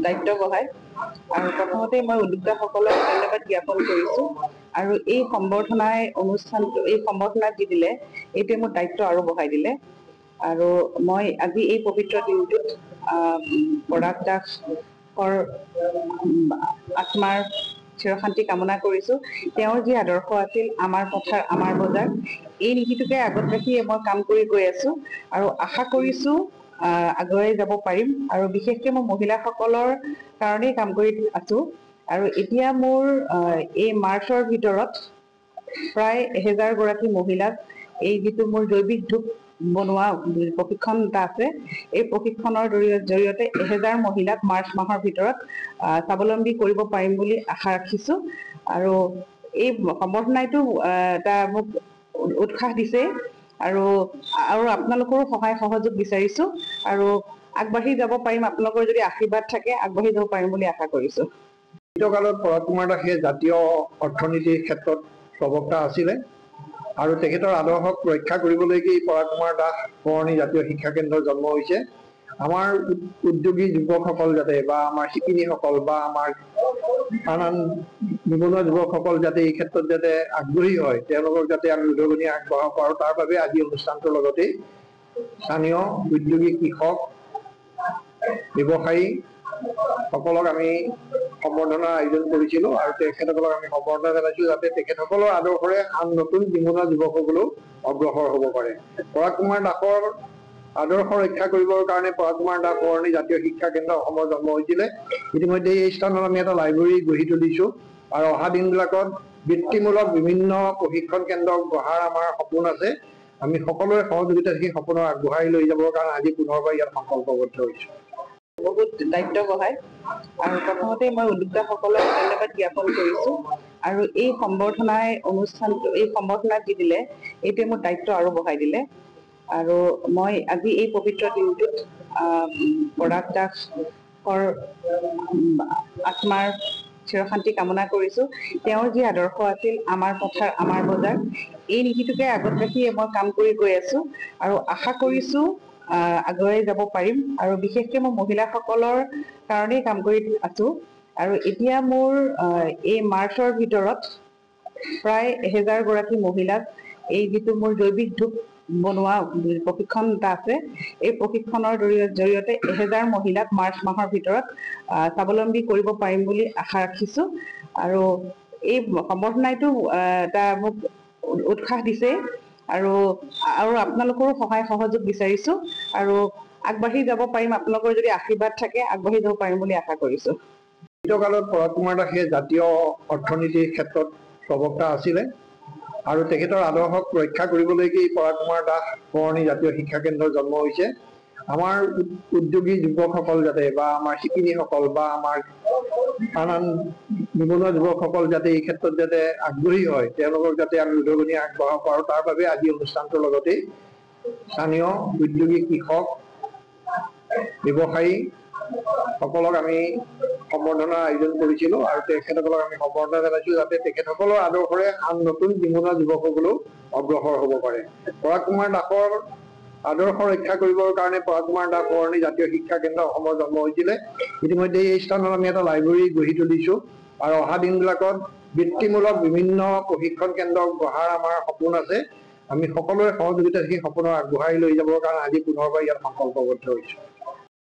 দায়িত্ব বঢ়ায় আৰু প্ৰথমতে মই উদ্যোক্তাসকলক ধন্যবাদ জ্ঞাপন কৰিছোঁ আৰু এই সম্বৰ্ধনা দি দিলে এইটোৱে মোৰ দায়িত্ব আৰু বঢ়াই দিলে আৰু মই আজি এই পবিত্ৰ দিনটোত পৰাগ দাসৰ আত্মাৰ চিৰশান্তি কামনা কৰিছোঁ। তেওঁৰ যি আদৰ্শ আছিল আমাৰ পথাৰ আমাৰ বজাৰ, এই নীতিটোকে আগত ৰাখি মই কাম কৰি গৈ আছোঁ আৰু আশা কৰিছোঁ আগুৱাই যাব পাৰিম আৰু বিশেষকৈ মই মহিলাসকলৰ কাৰণেই কাম কৰি আছোঁ আৰু এতিয়া মোৰ এই মাৰ্চৰ ভিতৰত প্ৰায় 1000 গৰাকী মহিলাক এই যিটো মোৰ জৈৱিক ধূপ বনোৱা প্ৰশিক্ষণ এটা আছে, এই প্ৰশিক্ষণৰ জৰিয়তে 1000 মহিলাক মাৰ্চ মাহৰ ভিতৰত স্বাৱলম্বী কৰিব পাৰিম বুলি আশা ৰাখিছোঁ আৰু এই সম্বৰ্ধনাইটো এটা মোক উৎসাহ দিছে আৰু আপোনালোকৰো সহায় সহযোগ বিচাৰিছোঁ আৰু আগবাঢ়ি যাব পাৰিম, আপোনালোকৰ যদি আশীৰ্বাদ থাকে আগবাঢ়ি যাব পাৰিম বুলি আশা কৰিছোঁ। কালত পৰাগ কুমাৰ দাসে জাতীয় অৰ্থনীতিৰ ক্ষেত্ৰত প্ৰবক্তা আছিলে আৰু তেখেতৰ আদৰ্শক ৰক্ষা কৰিবলৈকে পৰাগ কুমাৰ দাস বৰনী জাতীয় শিক্ষা কেন্দ্ৰৰ জন্ম হৈছে। আমাৰ উদ্যোগী যুৱকসকল যাতে বা আমাৰ শিপিনীসকল বা আমাৰ আন নিবনুৱা যুৱকসকল যাতে এই ক্ষেত্ৰত যাতে আগ্ৰহী হয়, তেওঁলোকক যাতে আমি উদগনি আগবঢ়াব পাৰোঁ, তাৰ বাবে আজি অনুষ্ঠানটোৰ লগতেই স্থানীয় উদ্যোগী কৃষক ব্যৱসায়ী সকলক আমি সম্বৰ্ধনাৰ আয়োজন কৰিছিলোঁ আৰু তেখেতসকলক আমি সম্বৰ্ধনা জনাইছোঁ যাতে তেখেতসকলৰ আদৰ্শৰে আন নতুন নিবনুৱা যুৱকসকলেও অগ্ৰসৰ হ'ব পাৰে। পৰাগ কুমাৰ দাসৰ আদৰ্শ ৰক্ষা কৰিবৰ কাৰণে পৰাগ কুমাৰ দাস বৰনী জাতীয় শিক্ষা কেন্দ্ৰ অসমৰ জন্ম হৈছিলে। ইতিমধ্যে এই স্থানত আমি এটা লাইব্ৰেৰী গঢ়ি তুলিছোঁ আৰু অহা দিনবিলাকত বৃত্তিমূলক বিভিন্ন প্ৰশিক্ষণ কেন্দ্ৰ গঢ়াৰ আমাৰ সপোন আছে। আমি সকলোৰে সহযোগিতা সেই সপোনক আগবঢ়াই লৈ যাবৰ কাৰণে আজি পুনৰবাৰ ইয়াত সংকল্পবদ্ধ হৈছোঁ। বহুত দায়িত্ব বঢ়ায় আৰু প্ৰথমতে মই উদ্যোক্তাসকলক ধন্যবাদ জ্ঞাপন কৰিছোঁ আৰু এই সম্বৰ্ধনা দি দিলে এইটোৱে মোৰ দায়িত্ব আৰু বঢ়াই দিলে আৰু মই আজি এই পবিত্ৰ দিনটোত পৰাগ দাসৰ আত্মাৰ চিৰশান্তি কামনা কৰিছোঁ। তেওঁৰ যি আদৰ্শ আছিল আমাৰ পথাৰ আমাৰ বজাৰ, এই নীতিটোকে আগত ৰাখি মই কাম কৰি গৈ আছোঁ আৰু আশা কৰিছোঁ আগুৱাই যাব পাৰিম আৰু বিশেষকৈ মই মহিলাসকলৰ কাৰণেই কাম কৰি আছোঁ আৰু এতিয়া মোৰ এই মাৰ্চৰ ভিতৰত প্ৰায় 1000 গৰাকী মহিলাক এই যিটো মোৰ জৈৱিক ধূপ বনোৱা প্ৰশিক্ষণ এটা আছে, এই প্ৰশিক্ষণৰ জৰিয়তে 1000 মহিলাক মাৰ্চ মাহৰ ভিতৰত স্বাৱলম্বী কৰিব পাৰিম বুলি আশা ৰাখিছোঁ আৰু এই সম্বৰ্ধনাইটো এটা মোক উৎসাহ দিছে আৰু আপোনালোকৰো সহায় সহযোগ বিচাৰিছোঁ আৰু আগবাঢ়ি যাব পাৰিম, আপোনালোকৰ যদি আশীৰ্বাদ থাকে আগবাঢ়ি যাব পাৰিম বুলি আশা কৰিছোঁ। কালত পৰাগ কুমাৰ দাসে জাতীয় অৰ্থনীতিৰ ক্ষেত্ৰত প্ৰবক্তা আছিলে আৰু তেখেতৰ আদৰ্শক ৰক্ষা কৰিবলৈকে পৰাগ কুমাৰ দাস বৰনী জাতীয় শিক্ষা কেন্দ্ৰৰ জন্ম হৈছে। আমাৰ উদ্যোগী যুৱকসকল যাতে বা আমাৰ শিপিনীসকল বা আমাৰ আন নিবনুৱা যুৱকসকল যাতে এই ক্ষেত্ৰত যাতে আগ্ৰহী হয়, তেওঁলোকক যাতে আমি উদগনি আগবঢ়াব পাৰোঁ, তাৰ বাবে আজি অনুষ্ঠানটোৰ লগতেই স্থানীয় উদ্যোগী কৃষক ব্যৱসায়ী সকলক আমি সম্বৰ্ধনাৰ আয়োজন কৰিছিলোঁ আৰু তেখেতসকলক আমি সম্বৰ্ধনা জনাইছোঁ যাতে তেখেতসকলৰ আদৰ্শৰে আন নতুন নিবনুৱা যুৱকসকলেও অগ্ৰসৰ হ'ব পাৰে। পৰাগ কুমাৰ দাসৰ আদৰ্শ ৰক্ষা কৰিবৰ কাৰণে পৰাগ কুমাৰ দাস বৰনী জাতীয় শিক্ষা কেন্দ্ৰ অসমৰ জন্ম হৈছিলে। ইতিমধ্যে এই স্থানত আমি এটা লাইব্ৰেৰী গঢ়ি তুলিছোঁ আৰু অহা দিনবিলাকত বৃত্তিমূলক বিভিন্ন প্ৰশিক্ষণ কেন্দ্ৰ গঢ়াৰ আমাৰ সপোন আছে। আমি সকলোৰে সহযোগিতা সেই সপোনক আগবঢ়াই লৈ যাবৰ কাৰণে আজি পুনৰবাৰ ইয়াত সংকল্পবদ্ধ হৈছোঁ।